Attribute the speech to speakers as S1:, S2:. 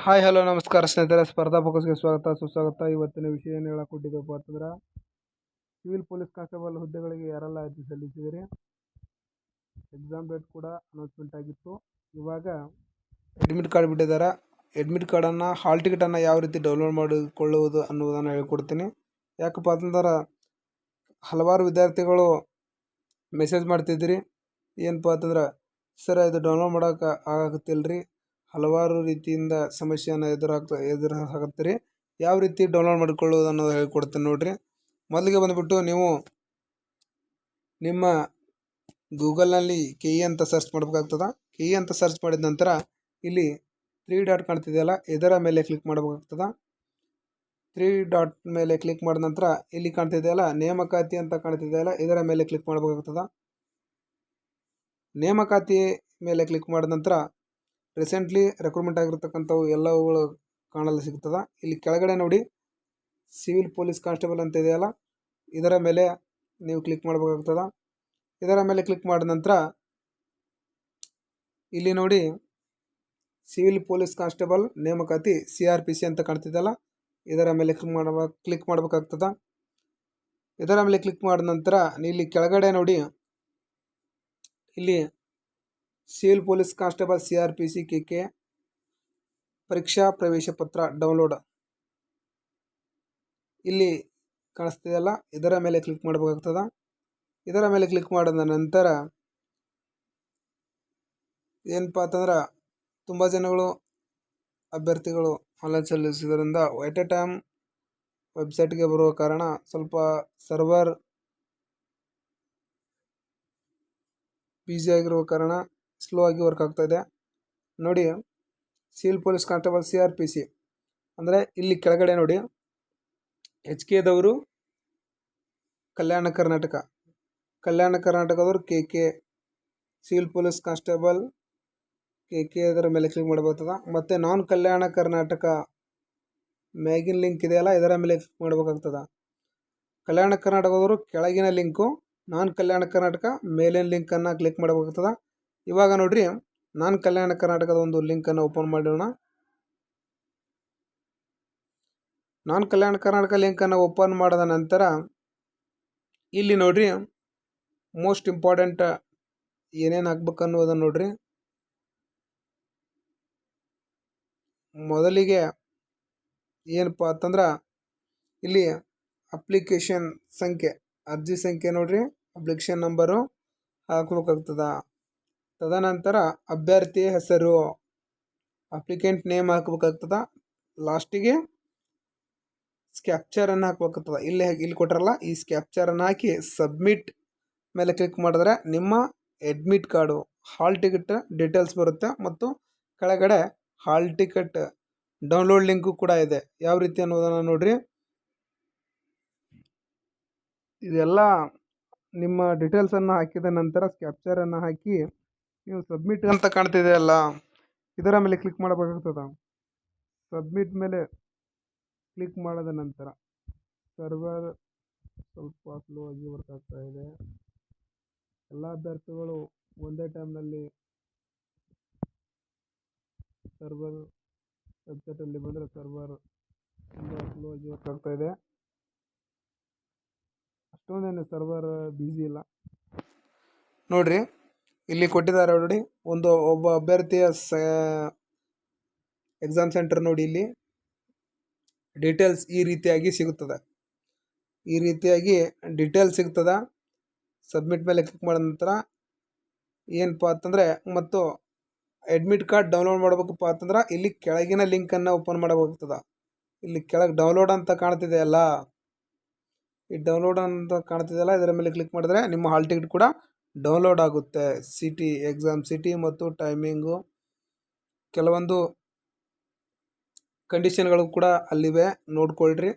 S1: Hi hello ನಮಸ್ಕಾರ ಸ್ನೇಹಿತರೆ, ಸ್ಪರ್ಧಾ ಫೋಕಸ್ಗೆ ಸ್ವಾಗತ ಸುಸ್ವಾಗತ. ಇವತ್ತಿನ ವಿಷಯ ಏನು ಹೇಳಕೊಟ್ಟಿದ್ದೆಪ್ಪ ಅಂತಂದ್ರೆ, ಸಿವಿಲ್ ಪೊಲೀಸ್ ಕಾನ್ಸ್ಟೇಬಲ್ ಹುದ್ದೆಗಳಿಗೆ ಯಾರೆಲ್ಲ ಅರ್ಜಿ ಸಲ್ಲಿಸಿದರೆ ಎಕ್ಸಾಮ್ ಡೇಟ್ ಕೂಡ ಅನೌನ್ಸ್ಮೆಂಟ್ ಆಗಿತ್ತು. ಇವಾಗ ಅಡ್ಮಿಟ್ ಕಾರ್ಡ್ ಬಿಟ್ಟಿದ್ದಾರೆ. ಅಡ್ಮಿಟ್ ಕಾರ್ಡನ್ನು ಹಾಲ್ ಟಿಕೆಟನ್ನು ಯಾವ ರೀತಿ ಡೌನ್ಲೋಡ್ ಮಾಡಿಕೊಳ್ಳುವುದು ಅನ್ನೋದನ್ನು ಹೇಳ್ಕೊಡ್ತೀನಿ. ಯಾಕಪ್ಪ ಅಂತಂದ್ರೆ ಹಲವಾರು ವಿದ್ಯಾರ್ಥಿಗಳು ಮೆಸೇಜ್ ಮಾಡ್ತಿದ್ದೀರಿ, ಏನಪ್ಪ ಅಂತಂದ್ರೆ ಸರ್ ಇದು ಡೌನ್ಲೋಡ್ ಮಾಡೋಕೆ ಆಗತ್ತಿಲ್ಲ ರೀ, ಹಲವಾರು ರೀತಿಯಿಂದ ಸಮಸ್ಯೆಯನ್ನು ಎದುರಾಗತ್ತೀರಿ, ಯಾವ ರೀತಿ ಡೌನ್ಲೋಡ್ ಮಾಡಿಕೊಳ್ಳುವುದು ಅನ್ನೋದು ಹೇಳ್ಕೊಡ್ತೀನಿ ನೋಡ್ರಿ. ಮೊದಲಿಗೆ ಬಂದುಬಿಟ್ಟು ನೀವು ನಿಮ್ಮ ಗೂಗಲ್ನಲ್ಲಿ KE ಅಂತ ಸರ್ಚ್ ಮಾಡಬೇಕಾಗ್ತದೆ. KE ಅಂತ ಸರ್ಚ್ ಮಾಡಿದ ನಂತರ ಇಲ್ಲಿ 3 ಡಾಟ್ ಕಾಣ್ತಿದೆಯಲ್ಲ, ಇದರ ಮೇಲೆ ಕ್ಲಿಕ್ ಮಾಡಬೇಕಾಗ್ತದೆ. 3 ಡಾಟ್ ಮೇಲೆ ಕ್ಲಿಕ್ ಮಾಡಿದ ನಂತರ ಇಲ್ಲಿ ಕಾಣ್ತಿದೆಯಲ್ಲ ನೇಮಕಾತಿ ಅಂತ ಕಾಣ್ತಿದೆಯಲ್ಲ, ಇದರ ಮೇಲೆ ಕ್ಲಿಕ್ ಮಾಡಬೇಕಾಗ್ತದೆ. ನೇಮಕಾತಿ ಮೇಲೆ ಕ್ಲಿಕ್ ಮಾಡಿದ ನಂತರ ರೀಸೆಂಟ್ಲಿ ರೆಕ್ರೂಟ್ಮೆಂಟ್ ಆಗಿರ್ತಕ್ಕಂಥವು ಎಲ್ಲವುಗಳು ಕಾಣಲು ಸಿಗ್ತದೆ. ಇಲ್ಲಿ ಕೆಳಗಡೆ ನೋಡಿ ಸಿವಿಲ್ ಪೊಲೀಸ್ ಕಾನ್ಸ್ಟೇಬಲ್ ಅಂತ ಇದೆಯಲ್ಲ, ಇದರ ಮೇಲೆ ನೀವು ಕ್ಲಿಕ್ ಮಾಡಬೇಕಾಗ್ತದೆ. ಇದರ ಮೇಲೆ ಕ್ಲಿಕ್ ಮಾಡಿದ ನಂತರ ಇಲ್ಲಿ ನೋಡಿ ಸಿವಿಲ್ ಪೊಲೀಸ್ ಕಾನ್ಸ್ಟೇಬಲ್ ನೇಮಕಾತಿ CRPC ಅಂತ ಕಾಣ್ತಿದೆಯಲ್ಲ, ಇದರ ಮೇಲೆ ಕ್ಲಿಕ್ ಮಾಡಬೇಕಾಗ್ತದೆ. ಇದರ ಮೇಲೆ ಕ್ಲಿಕ್ ಮಾಡಿದ ನಂತರ ಇಲ್ಲಿ ಕೆಳಗಡೆ ನೋಡಿ ಇಲ್ಲಿ civil police constable CRPC KK ಪರೀಕ್ಷಾ ಪ್ರವೇಶ ಪತ್ರ ಡೌನ್ಲೋಡ್ ಇಲ್ಲಿ ಕಾಣಿಸ್ತಿದೆಯಲ್ಲ, ಇದರ ಮೇಲೆ ಕ್ಲಿಕ್ ಮಾಡಬೇಕಾಗ್ತದೆ. ಇದರ ಮೇಲೆ ಕ್ಲಿಕ್ ಮಾಡಿದ ನಂತರ ಏನಪ್ಪ ಅಂತಂದ್ರೆ ತುಂಬ ಜನಗಳು ಅಭ್ಯರ್ಥಿಗಳು ಆನ್ಲೈನ್ ಸಲ್ಲಿಸಿದ್ರಿಂದ ಎಟ್ ಎ ಟೈಮ್ ವೆಬ್ಸೈಟ್ಗೆ ಬರುವ ಕಾರಣ ಸ್ವಲ್ಪ ಸರ್ವರ್ ಬ್ಯುಸಿ ಆಗಿರುವ ಕಾರಣ ಸ್ಲೋ ಆಗಿ ವರ್ಕ್ ಆಗ್ತಾ ಇದೆ ನೋಡಿ. ಸಿವಿಲ್ ಪೊಲೀಸ್ ಕಾನ್ಸ್ಟೇಬಲ್ CRPC ಅಂದರೆ ಇಲ್ಲಿ ಕೆಳಗಡೆ ನೋಡಿ HK ದವರು ಕಲ್ಯಾಣ ಕರ್ನಾಟಕದವರು KK civil police constable KK ಅದರ ಮೇಲೆ ಕ್ಲಿಕ್ ಮಾಡಬೇಕಾಗ್ತದೆ. ಮತ್ತು ನಾನ್ ಕಲ್ಯಾಣ ಕರ್ನಾಟಕ ಮ್ಯಾಗಿನ ಲಿಂಕ್ ಇದೆಯಲ್ಲ, ಇದರ ಮೇಲೆ ಕ್ಲಿಕ್ ಮಾಡಬೇಕಾಗ್ತದೆ. ಕಲ್ಯಾಣ ಕರ್ನಾಟಕದವರು ಕೆಳಗಿನ ಲಿಂಕು, ನಾನ್ ಕಲ್ಯಾಣ ಕರ್ನಾಟಕ ಮೇಲಿನ ಲಿಂಕನ್ನು ಕ್ಲಿಕ್ ಮಾಡಬೇಕಾಗ್ತದೆ. ಇವಾಗ ನೋಡ್ರಿ, ನಾನ್ ಕಲ್ಯಾಣ ಕರ್ನಾಟಕದ ಒಂದು ಲಿಂಕನ್ನು ಓಪನ್ ಮಾಡೋಣ. ನಾನ್ ಕಲ್ಯಾಣ ಕರ್ನಾಟಕ ಲಿಂಕನ್ನು ಓಪನ್ ಮಾಡಿದ ನಂತರ ಇಲ್ಲಿ ನೋಡ್ರಿ ಮೋಸ್ಟ್ ಇಂಪಾರ್ಟೆಂಟ್ ಏನೇನು ಹಾಕ್ಬೇಕು ಅನ್ನೋದನ್ನು ನೋಡ್ರಿ. ಮೊದಲಿಗೆ ಏನಪ್ಪ ಅಂತಂದ್ರೆ ಇಲ್ಲಿ ಅಪ್ಲಿಕೇಶನ್ ಸಂಖ್ಯೆ, ಅರ್ಜಿ ಸಂಖ್ಯೆ ನೋಡ್ರಿ, ಅಪ್ಲಿಕೇಶನ್ ನಂಬರು ಹಾಕಬೇಕಾಗ್ತದ. ತದನಂತರ ಅಭ್ಯರ್ಥಿ ಹೆಸರು, ಅಪ್ಲಿಕೆಂಟ್ ನೇಮ್ ಹಾಕಬೇಕಾಗ್ತದ. ಲಾಸ್ಟಿಗೆ ಸ್ಕ್ಯಾಪ್ಚರನ್ನು ಹಾಕಬೇಕಾಗ್ತದೆ. ಇಲ್ಲಿ ಕೊಟ್ಟರಲ್ಲ, ಈ ಸ್ಕ್ಯಾಪ್ಚರನ್ನು ಹಾಕಿ ಸಬ್ಮಿಟ್ ಮೇಲೆ ಕ್ಲಿಕ್ ಮಾಡಿದ್ರೆ ನಿಮ್ಮ admit card hall ticket details ಬರುತ್ತೆ. ಮತ್ತು ಕೆಳಗಡೆ ಹಾಲ್ ಟಿಕೆಟ್ ಡೌನ್ಲೋಡ್ ಲಿಂಕು ಕೂಡ ಇದೆ. ಯಾವ ರೀತಿ ಅನ್ನೋದನ್ನು ನೋಡ್ರಿ. ಇದೆಲ್ಲ ನಿಮ್ಮ ಡೀಟೇಲ್ಸನ್ನು ಹಾಕಿದ ನಂತರ ಸ್ಕ್ಯಾಪ್ಚರನ್ನು ಹಾಕಿ ನೀವು ಸಬ್ಮಿಟ್ ಅಂತ ಕಾಣ್ತಿದೆಯಲ್ಲ, ಇದರ ಮೇಲೆ ಕ್ಲಿಕ್ ಮಾಡಬೇಕಾಗ್ತದೆ. ಸಬ್ಮಿಟ್ ಮೇಲೆ ಕ್ಲಿಕ್ ಮಾಡಿದ ನಂತರ ಸರ್ವರ್ ಸ್ವಲ್ಪ ಸ್ಲೋ ಆಗಿ ವರ್ಕ್ ಆಗ್ತಾ ಇದೆ. ಎಲ್ಲ ಅಭ್ಯರ್ಥಿಗಳು ಒಂದೇ ಟೈಮ್ನಲ್ಲಿ ಸರ್ವರ್ ವೆಬ್ಸೈಟಲ್ಲಿ ಬಂದರೆ ಸರ್ವರ್ ತುಂಬ ಸ್ಲೋ ಆಗಿ ವರ್ಕ್ ಆಗ್ತಾ ಇದೆ. ಅಷ್ಟೊಂದೇನು ಸರ್ವರ್ ಬ್ಯುಸಿ ಇಲ್ಲ ನೋಡ್ರಿ. ಇಲ್ಲಿ ಕೊಟ್ಟಿದ್ದಾರೆ ನೋಡಿ, ಒಬ್ಬ ಅಭ್ಯರ್ಥಿಯ ಎಕ್ಸಾಮ್ ಸೆಂಟರ್ ನೋಡಿ. ಇಲ್ಲಿ ಡೀಟೇಲ್ಸ್ ಈ ರೀತಿಯಾಗಿ ಸಿಗುತ್ತದೆ. ಈ ರೀತಿಯಾಗಿ ಡೀಟೇಲ್ಸ್ ಸಿಗ್ತದ. ಸಬ್ಮಿಟ್ ಮೇಲೆ ಕ್ಲಿಕ್ ಮಾಡಿದ ನಂತರ ಏನಪ್ಪ ಅಂತಂದರೆ, ಮತ್ತು ಅಡ್ಮಿಟ್ ಕಾರ್ಡ್ ಡೌನ್ಲೋಡ್ ಮಾಡಬೇಕಪ್ಪ ಅಂತಂದ್ರೆ ಇಲ್ಲಿ ಕೆಳಗಿನ ಲಿಂಕನ್ನು ಓಪನ್ ಮಾಡಬೇಕಾಗ್ತದೆ. ಇಲ್ಲಿ ಕೆಳಗೆ ಡೌನ್ಲೋಡ್ ಅಂತ ಕಾಣ್ತಿದೆಯಲ್ಲ, ಈ ಡೌನ್ಲೋಡ್ ಅಂತ ಕಾಣ್ತಿದೆಯಲ್ಲ, ಇದರ ಮೇಲೆ ಕ್ಲಿಕ್ ಮಾಡಿದ್ರೆ ನಿಮ್ಮ ಹಾಲ್ ಟಿಕೆಟ್ ಕೂಡ ಡೌನ್ಲೋಡ್ ಆಗುತ್ತೆ. ಎಕ್ಸಾಮ್ ಸಿಟಿ ಮತ್ತು ಟೈಮಿಂಗು, ಕೆಲವೊಂದು ಕಂಡೀಷನ್ಗಳು ಕೂಡ ಅಲ್ಲಿವೆ, ನೋಡ್ಕೊಳ್ರಿ.